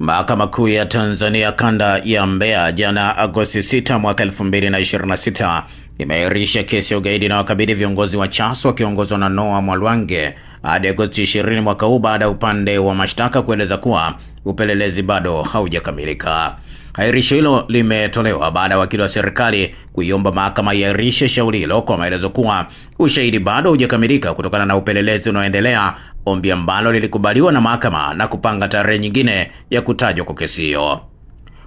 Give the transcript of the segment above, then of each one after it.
Mahakama Kuu ya Tanzania Kanda ya Mbeya jana Agosti 6 mwaka 2026 imeahirisha kesi ya ugaidi na wakabidhi viongozi wa CHASO wakiongozwa na Noah Mwalwange hadi Agosti 20 mwaka huu baada ya upande wa mashtaka kueleza kuwa upelelezi bado haujakamilika. Ahirisho hilo limetolewa baada ya wakili wa serikali kuiomba mahakama iahirishe shauri hilo kwa maelezo kuwa ushahidi bado haujakamilika kutokana na upelelezi unaoendelea, ombi ambalo lilikubaliwa na mahakama na kupanga tarehe nyingine ya kutajwa kwa kesi hiyo.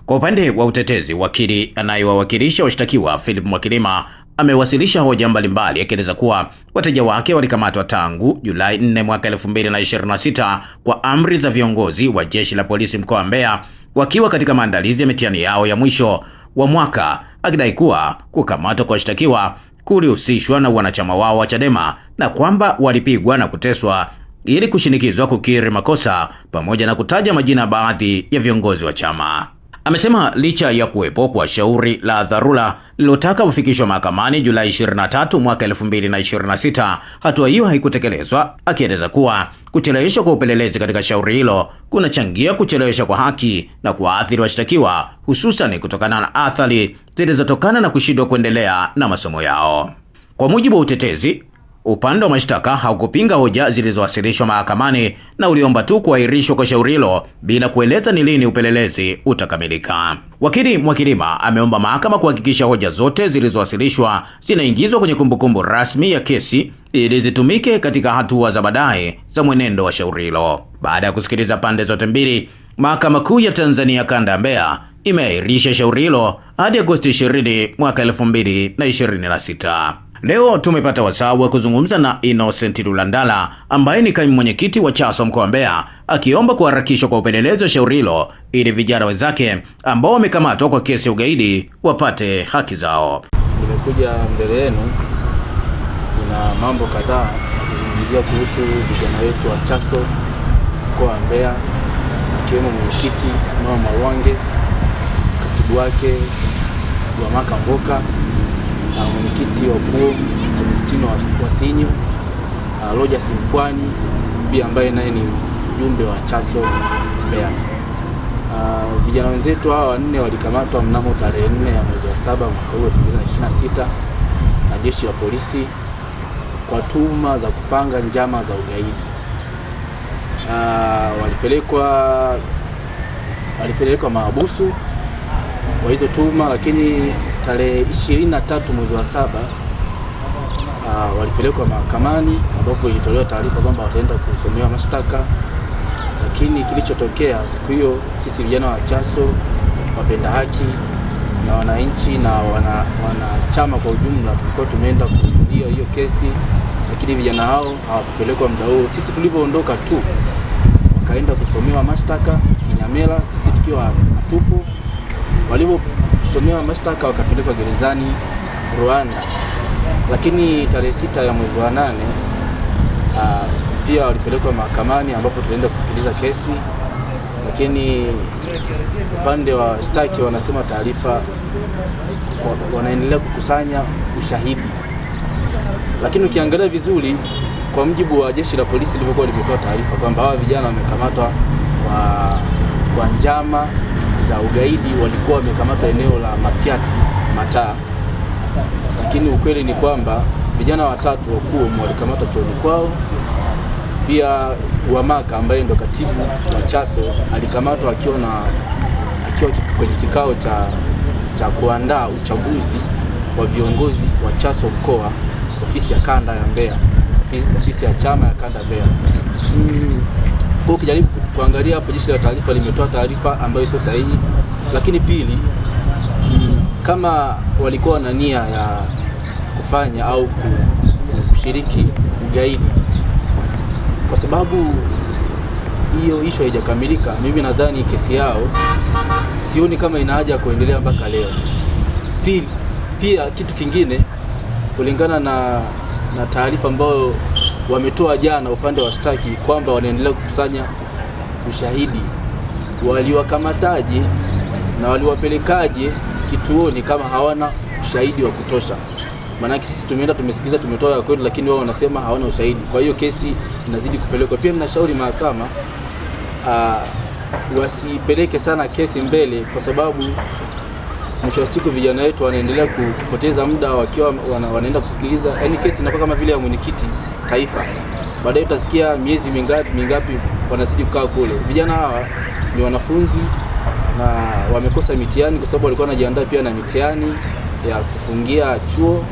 Kwa upande wa utetezi, wakili anayewawakilisha washtakiwa Philip Mwakilima amewasilisha hoja mbalimbali akieleza kuwa wateja wake walikamatwa tangu Julai 4 mwaka 2026 kwa amri za viongozi wa Jeshi la Polisi mkoa wa Mbeya wakiwa katika maandalizi ya mitihani yao ya mwisho wa mwaka, akidai kuwa kukamatwa kwa washtakiwa kulihusishwa na wanachama wao wa Chadema na kwamba walipigwa na kuteswa ili kushinikizwa kukiri makosa pamoja na kutaja majina baadhi ya viongozi wa chama. Amesema licha ya kuwepo kwa shauri la dharura lilotaka kufikishwa mahakamani Julai 23 mwaka 2026, hatua hiyo haikutekelezwa, akieleza kuwa kucheleweshwa kwa upelelezi katika shauri hilo kunachangia kuchelewesha kwa haki na kuathiri washtakiwa, hususan kutokana na athari zilizotokana na kushindwa kuendelea na masomo yao. Kwa mujibu wa utetezi, upande wa mashtaka haukupinga hoja zilizowasilishwa mahakamani na uliomba tu kuahirishwa kwa shauri hilo bila kueleza ni lini upelelezi utakamilika. Wakili Mwakilima ameomba mahakama kuhakikisha hoja zote zilizowasilishwa zinaingizwa kwenye kumbukumbu rasmi ya kesi ili zitumike katika hatua za baadaye za mwenendo wa shauri hilo. Baada ya kusikiliza pande zote mbili, Mahakama Kuu ya Tanzania Kanda ya Mbeya imeahirisha shauri hilo hadi Agosti 20 mwaka 2026. Leo tumepata wasaa wa kuzungumza na Innocent Lulandala ambaye ni kaimu mwenyekiti wa CHASO mkoa wa Mbeya, akiomba kuharakishwa kwa upelelezi wa shauri hilo ili vijana wenzake ambao wamekamatwa kwa kesi ya ugaidi wapate haki zao. Nimekuja mbele yenu na mambo kadhaa kuzungumzia kuhusu vijana wetu wa CHASO mkoa wa Mbeya, akiwemo mwenyekiti Noah Mwalwange, katibu wake Lwamaka Mboka, na mwenyekiti wa Puo Agustino Wasinyo, Rogers Mpwani pia ambaye naye ni mjumbe wa CHASO Mbeya. Vijana wenzetu hawa wanne walikamatwa mnamo tarehe 4 ya mwezi wa 7 mwaka 2026 na Jeshi la Polisi kwa tuhuma za kupanga njama za ugaidi. Walipelekwa mahabusu kwa hizo tuhuma, lakini tarehe 23 mwezi wa 7 walipelekwa mahakamani ambapo ilitolewa taarifa kwamba wataenda kusomewa mashtaka. Lakini kilichotokea siku hiyo, sisi vijana wa CHASO, wapenda haki na wananchi na wanachama kwa ujumla tulikuwa tumeenda kuhudhuria hiyo kesi, lakini vijana hao hawakupelekwa muda huo. Sisi tulipoondoka tu wakaenda kusomewa mashtaka kinyamela, sisi tukiwa hatupo. Waliposomewa mashtaka wakapelekwa gerezani Rwanda. Lakini tarehe 6 ya mwezi wa 8 pia walipelekwa mahakamani ambapo tulienda kusikiliza kesi, lakini upande wa shtaki wanasema taarifa wanaendelea kukusanya ushahidi. Lakini ukiangalia vizuri, kwa mjibu wa Jeshi la Polisi lilivyokuwa limetoa taarifa kwamba hawa vijana wamekamatwa kwa njama za ugaidi, walikuwa wamekamatwa eneo la Mafiati Mataa. Lakini ukweli ni kwamba vijana watatu wakuu walikamatwa chuoni kwao. Pia Lwamaka ambaye ndo katibu wa CHASO alikamatwa akiwa kwenye kikao cha kuandaa uchaguzi wa viongozi wa CHASO mkoa, ofisi ya kanda ya Mbeya, ofisi ya chama ya kanda Mbeya. Kwa ukijaribu kuangalia hapo, Jeshi la Taarifa limetoa taarifa ambayo sio sahihi. Lakini pili, kama walikuwa na nia ya kufanya au kushiriki ugaidi, kwa sababu hiyo issue haijakamilika, mimi nadhani kesi yao sioni kama ina haja kuendelea mpaka leo. Pia kitu kingine, kulingana na taarifa ambayo wametoa jana upande wa shtaki kwamba wanaendelea kukusanya ushahidi, waliwakamataje na waliwapelekaje kituoni kama hawana ushahidi wa kutosha? Maana sisi tumeenda tumesikiza, tumetoa ya kweli, lakini wao wanasema hawana ushahidi. Kwa hiyo kesi inazidi kupelekwa. Pia ninashauri mahakama wasipeleke sana kesi mbele, kwa sababu mwisho wa siku vijana wetu wanaendelea kupoteza muda wakiwa wanaenda kusikiliza. Yaani kesi inakuwa kama vile ya mwenyekiti taifa. Baadaye utasikia miezi mingapi wanazidi kukaa kule. Vijana hawa ni wanafunzi na wamekosa mitihani kwa sababu walikuwa wanajiandaa pia na mitihani ya kufungia chuo.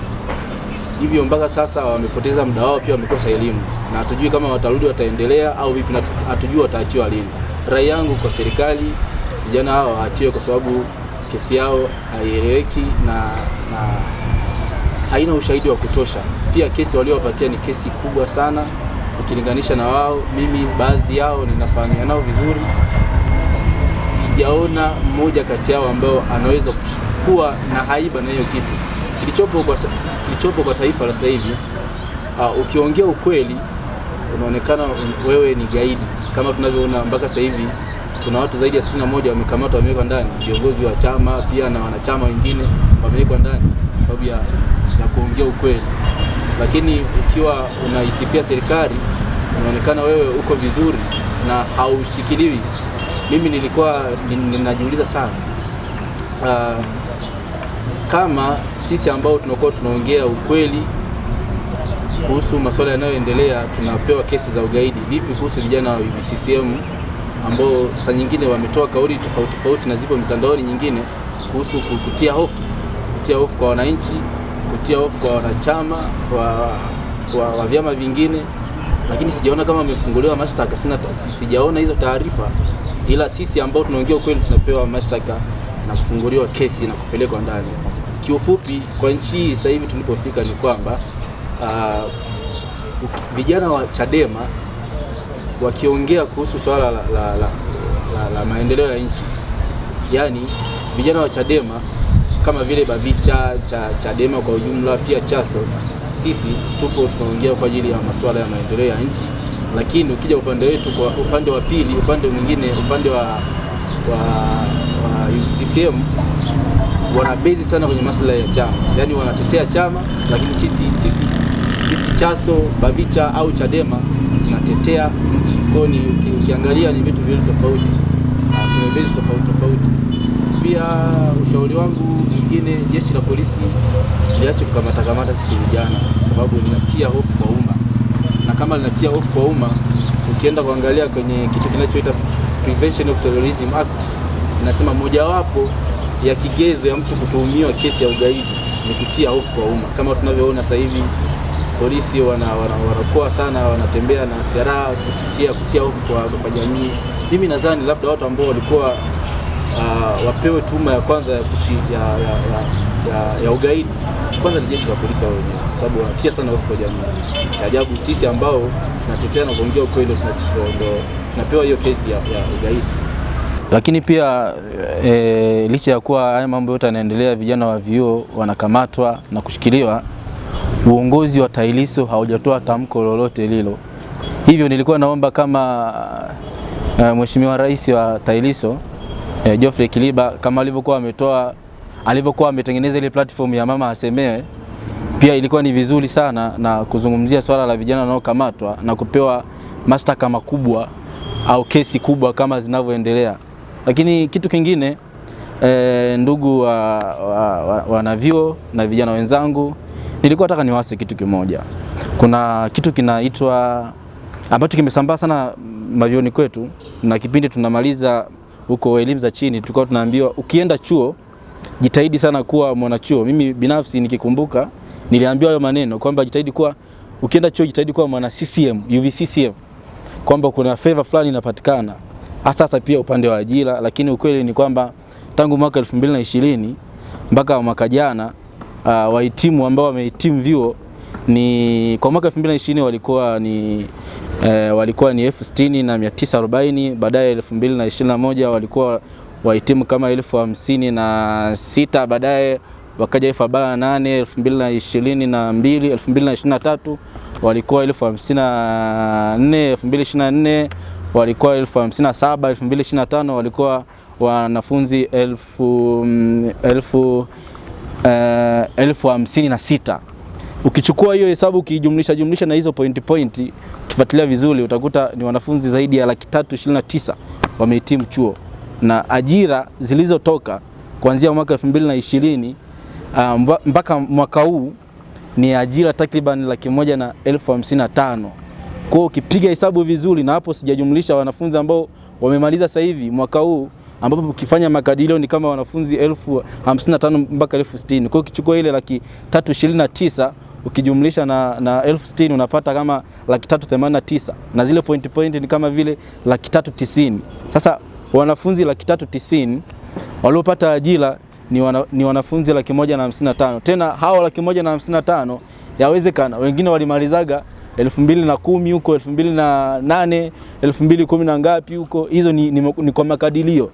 Hivyo mpaka sasa wamepoteza muda wao, pia wamekosa elimu. Na hatujui kama watarudi wataendelea au vipi, na hatujui wataachiwa lini. Rai yangu kwa serikali, vijana hao waachiwe kwa sababu kesi yao haieleweki na haina ushahidi wa kutosha. Pia kesi waliowapatia ni kesi kubwa sana ukilinganisha na wao. Mimi baadhi yao ninafahamiana nao vizuri. Sijaona mmoja kati yao ambao anaweza kuwa na haiba na hiyo kitu. Kilichopo kwa taifa la sasa hivi, ukiongea ukweli unaonekana wewe ni gaidi. Kama tunavyoona mpaka sasa hivi kuna watu zaidi ya 61 wamekamatwa, wamewekwa ndani, viongozi wa chama pia na wanachama wengine wamewekwa ndani kwa sababu ya kuongea ukweli. Lakini ukiwa unaisifia serikali unaonekana wewe uko vizuri na haushikiliwi. Mimi nilikuwa ninajiuliza sana, kama sisi ambao tunakuwa tunaongea ukweli kuhusu masuala yanayoendelea tunapewa kesi za ugaidi, vipi kuhusu vijana wa CCM ambao saa nyingine wametoa kauli tofauti na zipo mitandaoni nyingine kuhusu kutia hofu kwa wananchi, kutia hofu kwa wanachama wa vyama vingine, lakini sijaona kama wamefunguliwa mashtaka. Sijaona hizo taarifa, ila sisi ambao tunaongea ukweli tunapewa mashtaka na kufunguliwa kesi na kupelekwa ndani. Kiufupi, kwa nchi hii sasa hivi tulipofika ni kwamba vijana wa Chadema wakiongea kuhusu swala la maendeleo ya nchi, yani vijana wa Chadema kama vile Bavicha, Chadema kwa ujumla, pia Chaso, sisi tupo tunaongea kwa ajili ya masuala ya maendeleo ya nchi. Lakini ukija upande wetu, kwa upande wa pili, upande mwingine, upande wa CCM wanabezi sana kwenye masuala ya chama, yani wanatetea chama, lakini sisi Chaso, Bavicha au Chadema tunatetea nchi. Kwa hiyo ukiangalia ni vitu viwili tofauti, tumebezi tofauti. Pia ushauri wangu mwingine, jeshi la polisi liache kukamata sisi vijana, kwa sababu linatia hofu kwa umma. Na kama linatia hofu kwa umma, ukienda kuangalia kwenye kitu kinachoitwa Prevention of Terrorism Act, inasema mojawapo ya kigezo ya mtu kutuhumiwa kesi ya ugaidi ni kutia hofu kwa umma. Kama tunavyoona sasa hivi polisi wanakuwa sana, wanatembea na silaha kutia hofu kwa jamii. Mimi nadhani labda watu ambao walikuwa wapewe tuhuma ya kwanza ya ugaidi, kwanza ni jeshi la polisi wao wenyewe, kwa sababu wanatia sana hofu kwa jamii. Cha ajabu sisi ambao tunatetea na kuongea ukweli tunapewa hiyo kesi ya ugaidi. Lakini pia licha ya kuwa haya mambo yote yanaendelea, vijana wa vyuo wanakamatwa na kushikiliwa, uongozi wa TAHLISO haujatoa tamko lolote lilo. Hivyo nilikuwa naomba kama Mheshimiwa Rais wa TAHLISO Geoffrey Kiliba, kama alivyokuwa ametengeneza ile platform ya mama asemewe, pia ilikuwa ni vizuri sana na kuzungumzia swala la vijana wanaokamatwa na kupewa mashtaka makubwa au kesi kubwa kama zinavyoendelea. Lakini kitu kingine, ndugu wanavyuo na vijana wenzangu, nilikuwa nataka niwaase kitu kimoja. Kuna kitu kinaitwa ambacho kimesambaa sana mavyuoni kwetu, na kipindi tunamaliza huko elimu za chini tulikuwa tunaambiwa ukienda chuo jitahidi sana kuwa mwanachuo. Mimi binafsi nikikumbuka niliambiwa hayo maneno kwamba ukienda chuo jitahidi kuwa mwana CCM, UVCCM, kwamba kuna favor fulani inapatikana hasa pia upande wa ajira. Lakini ukweli ni kwamba tangu mwaka 2020 mpaka mwaka jana wahitimu ambao wamehitimu vyuo ni kwa mwaka 2020 walikuwa ni 60,940. Baadaye 2021 walikuwa wahitimu kama 50,056. Baadaye wakaja 48,000. 2022, 2023 walikuwa 54,000. 2024 walikuwa 57,000. 2025 walikuwa wanafunzi 56,000. Ukichukua hiyo hesabu ukijumlisha na hizo point, ukifuatilia vizuri utakuta ni wanafunzi zaidi ya 329,000 wamehitimu chuo, na ajira zilizotoka kuanzia mwaka 2020 mpaka mwaka huu ni ajira takriban 1,155,000. Kwa hiyo ukipiga hesabu vizuri, na hapo sijajumlisha wanafunzi ambao wamemaliza sasa hivi mwaka huu, ambapo ukifanya makadirio ni kama wanafunzi 55,000 mpaka 60,000. Kwa hiyo ukichukua ile 329 ukijumlisha na 60,000 unapata kama 389, na zile point ni kama vile 390. Sasa wanafunzi 390 waliopata ajira ni wanafunzi 155,000. Tena hao 155,000 yawezekana wengine walimalizaga 2010 huko, 2008, 2010 na ngapi huko. Hizo ni kwa makadirio.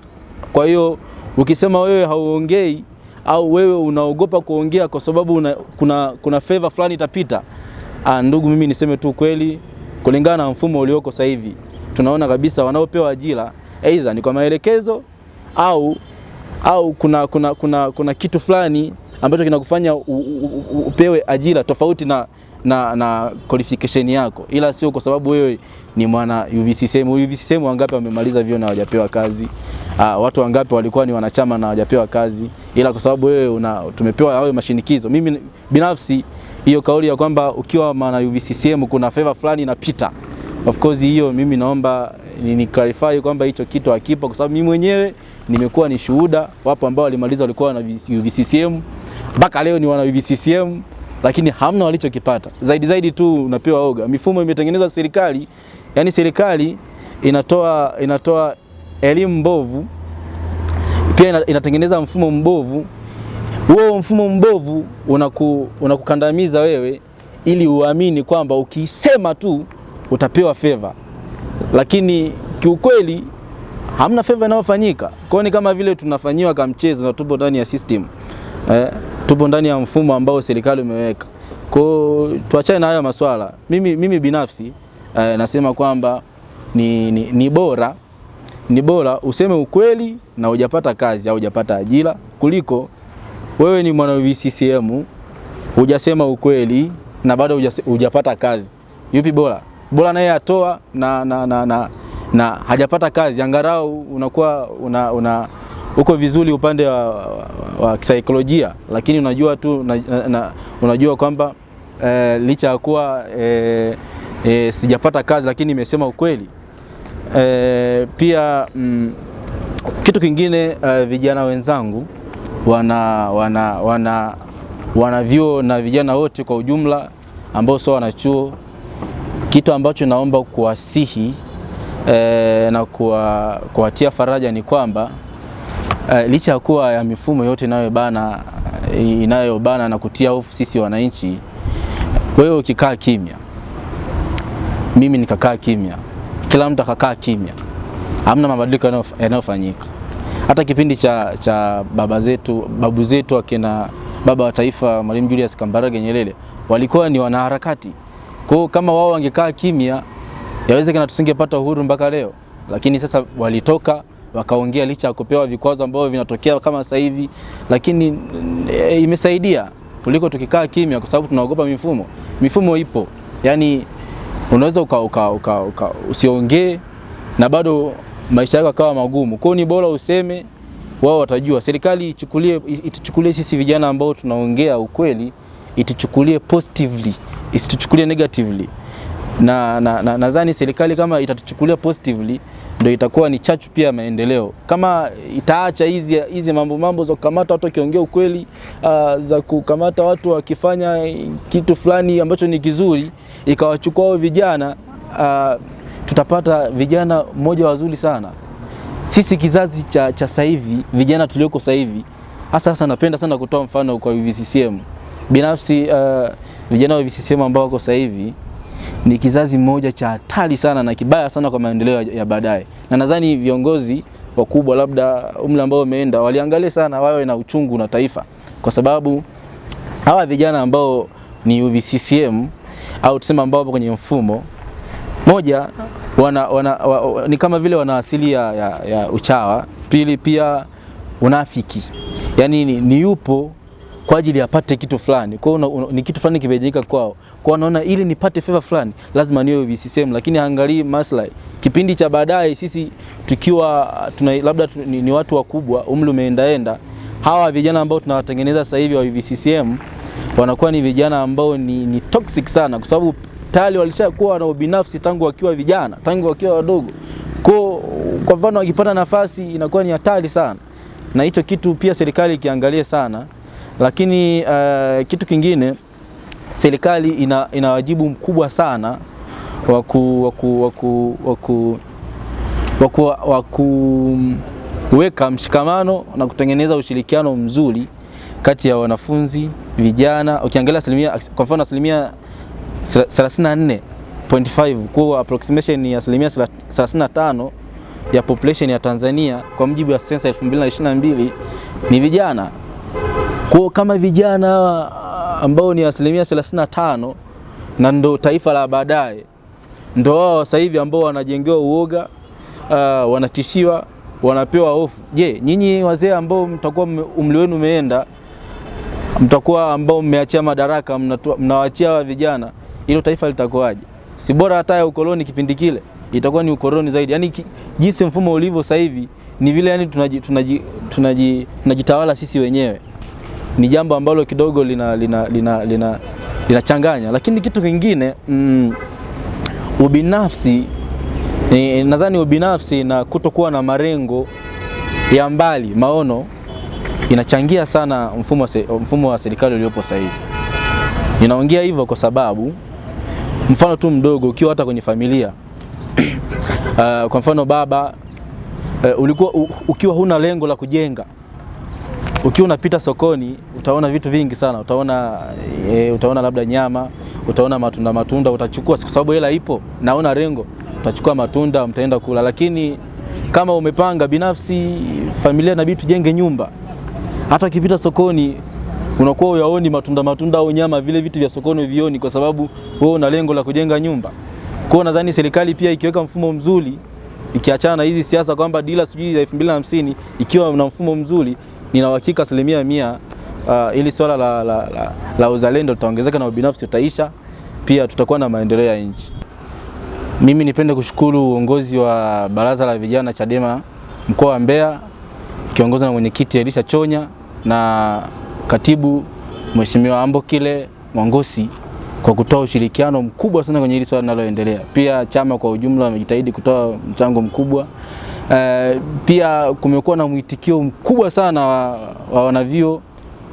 Kwa hiyo ukisema wewe hauongei au wewe unaogopa kuongea kwa sababu kuna favor fulani itapita, ndugu, mimi niseme tu kweli, kulingana na mfumo ulioko sasa hivi tunaona kabisa wanaopewa ajira aidha ni kwa maelekezo au kuna kitu fulani ambacho kinakufanya upewe ajira tofauti na qualification yako, ila sio kwa sababu wewe ni mwana UVCCM. UVCCM wangapi wamemaliza vyuo na hawajapewa kazi? Watu wangapi walikuwa ni wanachama na hawajapewa kazi? Ila kwa sababu wewe tumepewa hayo mashinikizo. Mimi binafsi hiyo kauli ya kwamba ukiwa mwana UVCCM kuna favor fulani inapita, of course hiyo mimi naomba ni clarify kwamba hicho kitu hakipo, kwa sababu mimi mwenyewe nimekuwa ni shuhuda. Wapo ambao walimaliza walikuwa na UVCCM mpaka leo ni wana UVCCM, lakini hamna walichokipata. Zaidi tu unapewa oga. Mifumo imetengenezwa serikali, yani serikali inatoa elimu mbovu, pia inatengeneza mfumo mbovu. Huo mfumo mbovu unakukandamiza wewe ili uamini kwamba ukisema tu utapewa favor, lakini kiukweli hamna favor inayofanyika. Kwa ni kama vile tunafanyiwa kama mchezo na tupo ndani ya system. Tupo ndani ya mfumo ambao serikali imeweka. Kwa tuachane na hayo maswala. Mimi binafsi nasema kwamba ni bora useme ukweli na hujapata kazi au hujapata ajira, kuliko wewe ni mwana UVCCM hujasema ukweli na bado hujapata kazi. Yupi bora? Bora naye atoa na hajapata kazi, angalau unakuwa uko vizuri upande wa kisaikolojia, lakini unajua tu unajua kwamba licha ya kuwa sijapata kazi lakini nimesema ukweli. Pia kitu kingine, vijana wenzangu wana vyuo na vijana wote kwa ujumla ambao sio wanachuo, kitu ambacho naomba kuwasihi na kuwatia faraja ni kwamba licha ya kuwa ya mifumo yote inayobana na kutia hofu sisi wananchi, wewe ukikaa kimya, mimi nikakaa kimya, kila mtu akakaa kimya, hamna mabadiliko yanayofanyika. Hata kipindi cha babu zetu akina baba wa taifa Mwalimu Julius Kambarage Nyerere walikuwa ni wanaharakati. Kwa hiyo kama wao wangekaa kimya, yawezekana tusingepata uhuru mpaka leo. Lakini sasa walitoka wakaongea licha ya kupewa vikwazo ambavyo vinatokea kama sasa hivi, lakini imesaidia kuliko tukikaa kimya, kwa sababu tunaogopa mifumo. Mifumo ipo, yani unaweza usiongee na bado maisha yako yakawa magumu. Kwa hiyo ni bora useme, wao watajua. Serikali ituchukulie sisi vijana ambao tunaongea ukweli, ituchukulie positively, isituchukulie negatively. Nadhani serikali kama itatuchukulia positively ndio itakuwa ni chachu pia maendeleo. Kama itaacha hizi mambo za kukamata watu wakiongea ukweli, za kukamata watu wakifanya kitu fulani ambacho ni kizuri, ikawachukua wao vijana, tutapata vijana mmoja wazuri sana. Sisi kizazi cha sasa hivi, vijana tulioko sasa hivi, hasa napenda sana kutoa mfano kwa UVCCM. Binafsi vijana wa UVCCM ambao wako sasa hivi ni kizazi mmoja cha hatari sana na kibaya sana kwa maendeleo ya baadaye. Na nadhani viongozi wakubwa labda umri ambao umeenda waliangalia sana wawe na uchungu na taifa, kwa sababu hawa vijana ambao ni UVCCM au tuseme ambao wapo kwenye mfumo moja, ni kama vile wana asili ya uchawa. Pili, pia unafiki. Yani ni yupo kwa ajili apate kitu fulani. Kwa hiyo ni kitu fulani kimejika kwao. Kwa wanaona ili nipate favor fulani lazima niwe UVCCM, lakini haangalii maslahi. Kipindi cha baadaye sisi tukiwa labda ni watu wakubwa, umri umeendaenda, hawa vijana ambao tunawatengeneza sasa hivi wa UVCCM wanakuwa ni vijana ambao ni toxic sana, kwa sababu tayari walishakuwa na ubinafsi tangu wakiwa vijana, tangu wakiwa wadogo. Kwa mfano wakipata nafasi inakuwa ni hatari sana, na hicho kitu pia serikali ikiangalia sana. Lakini kitu kingine, serikali ina wajibu mkubwa sana wa kuweka mshikamano na kutengeneza ushirikiano mzuri kati ya wanafunzi, vijana. Ukiangalia kwa mfano 34.5 kwa approximation ya 35 ya population ya Tanzania kwa mujibu wa sensa 2022 ni vijana. Kwa kama vijana ambao ni 35% na ndo taifa la baadaye, ndo wao sasa hivi ambao wanajengewa uoga, wanatishiwa, wanapewa hofu. Je, nyinyi wazee ambao mtakuwa umri wenu umeenda, mtakuwa ambao mmeachia madaraka, mnawaachia wa vijana, hilo taifa litakuwaje? Si bora hata ya ukoloni kipindi kile, itakuwa ni ukoloni zaidi. Yani jinsi mfumo ulivyo sasa hivi ni vile yani tunajitawala sisi wenyewe. Ni jambo ambalo kidogo linachanganya. Lakini kitu kingine, ubinafsi, nadhani ubinafsi na kutokuwa na malengo ya mbali, maono, inachangia sana mfumo wa serikali uliopo sasa hivi. Ninaongea hivyo kwa sababu mfano tu mdogo, ukiwa hata kwenye familia kwa mfano baba, ukiwa huna lengo la kujenga, ukiwa unapita sokoni utaona vitu vingi sana, utaona labda nyama, utaona matunda utachukua, kwa sababu hela ipo, naona lengo, utachukua matunda, mtaenda kula. Lakini kama umepanga binafsi, familia inabidi tujenge nyumba, hata ukipita sokoni unakuwa uyaoni matunda au nyama, vile vitu vya sokoni vioni, kwa sababu wewe una lengo la kujenga nyumba. Kwa hiyo nadhani serikali pia ikiweka mfumo mzuri, ikiachana na hizi siasa kwamba dira sijui ya 2050, ikiwa na mfumo mzuri, nina uhakika 100% ili swala la uzalendo litaongezeka na ubinafsi utaisha, pia tutakuwa na maendeleo ya nchi. Mimi nipende kushukuru uongozi wa Baraza la Vijana Chadema mkoa wa Mbeya, kiongozwa na mwenyekiti Elisha Chonya na katibu Mheshimiwa Ambokile Mwangosi, kwa kutoa ushirikiano mkubwa sana kwenye hili swala linaloendelea. Pia chama kwa ujumla wamejitahidi kutoa mchango mkubwa. Pia kumekuwa na mwitikio mkubwa sana wa wanavyo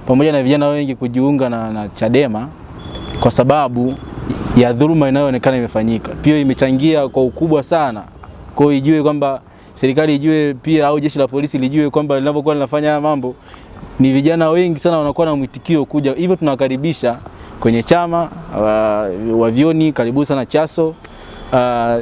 pamoja na vijana wengi kujiunga na Chadema kwa sababu ya dhuluma inayoonekana imefanyika. Pia imechangia kwa ukubwa sana. Kwa hiyo ijue kwamba serikali ijue pia, au jeshi la polisi lijue kwamba linapokuwa linafanya mambo ni vijana wengi sana wanakuwa na mwitikio kuja. Hivyo tunawakaribisha kwenye chama wa Vyoni, karibu sana Chaso.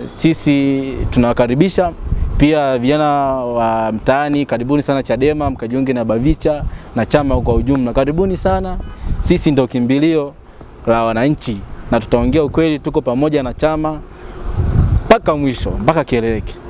Sisi tunawakaribisha pia vijana wa mtaani, karibuni sana Chadema, mkajiunge na Bavicha na chama kwa ujumla. Karibuni sana. Sisi ndio kimbilio la wananchi na tutaongea ukweli, tuko pamoja na chama mpaka mwisho, mpaka kieleweke.